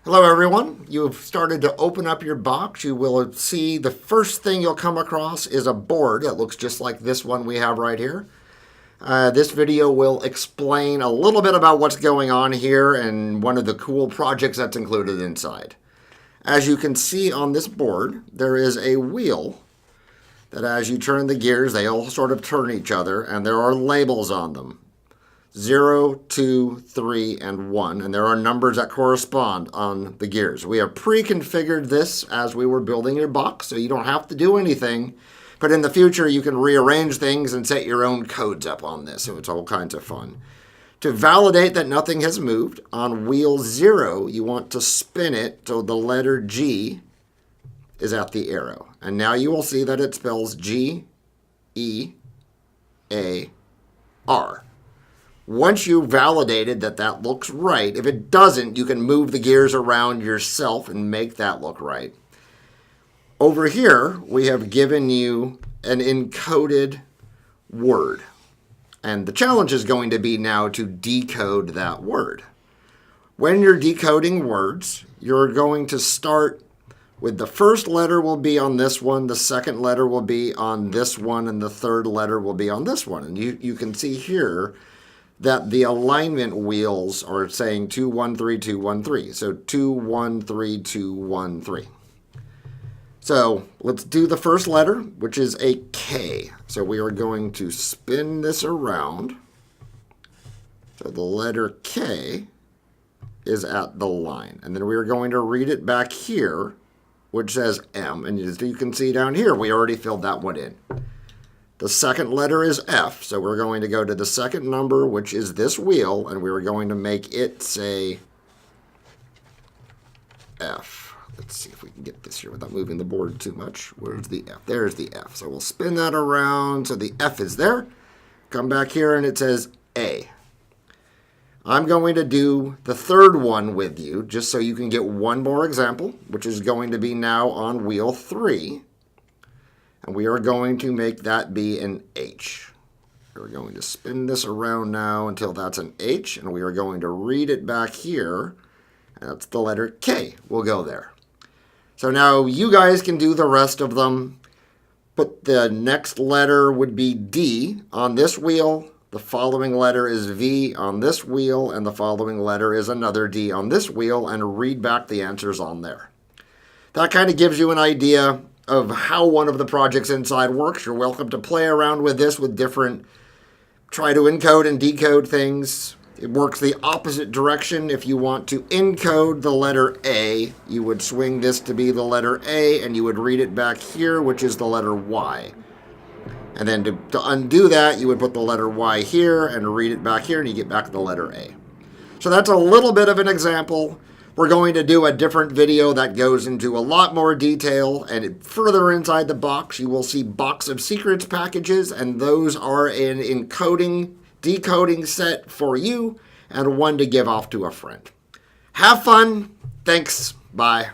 Hello everyone. You've started to open up your box. You will see the first thing you'll come across is a board that looks just like this one we have right here. This video will explain a little bit about what's going on here and one of the cool projects that's included inside. As you can see on this board, there is a wheel that as you turn the gears, they all sort of turn each other, and there are labels on them. 0, 2, 3, and 1, and there are numbers that correspond on the gears. We have pre-configured this as we were building your box, so you don't have to do anything. But in the future, you can rearrange things and set your own codes up on this, so it's all kinds of fun. To validate that nothing has moved, on wheel 0, you want to spin it so the letter G is at the arrow. And now you will see that it spells G-E-A-R. Once you validated that that looks right, if it doesn't, you can move the gears around yourself and make that look right. Over here, we have given you an encoded word. And the challenge is going to be now to decode that word. When you're decoding words, you're going to start with the first letter will be on this one, the second letter will be on this one, and the third letter will be on this one. And you can see here that the alignment wheels are saying 2, 1, 3, 2, 1, 3. So 2, 1, 3, 2, 1, 3. So let's do the first letter, which is a K. So we are going to spin this around. So the letter K is at the line. And then we are going to read it back here, which says M. And as you can see down here, we already filled that one in. The second letter is F, so we're going to go to the second number, which is this wheel, and we're going to make it say F. Let's see if we can get this here without moving the board too much. Where's the F? There's the F. So we'll spin that around so the F is there. Come back here and it says A. I'm going to do the third one with you just so you can get one more example, which is going to be now on wheel 3. And we are going to make that be an H. We're going to spin this around now until that's an H, and we are going to read it back here. And that's the letter K. We'll go there. So now you guys can do the rest of them. But the next letter would be D on this wheel. The following letter is V on this wheel, and the following letter is another D on this wheel, and read back the answers on there. That kind of gives you an idea of how one of the projects inside works. You're welcome to play around with this with different, try to encode and decode things. It works the opposite direction. If you want to encode the letter A, you would swing this to be the letter A, and you would read it back here, which is the letter Y. And then to undo that, you would put the letter Y here and read it back here, and you get back the letter A. So that's a little bit of an example. We're going to do a different video that goes into a lot more detail, and further inside the box you will see Box of Secrets packages, and those are an encoding, decoding set for you and one to give off to a friend. Have fun. Thanks. Bye.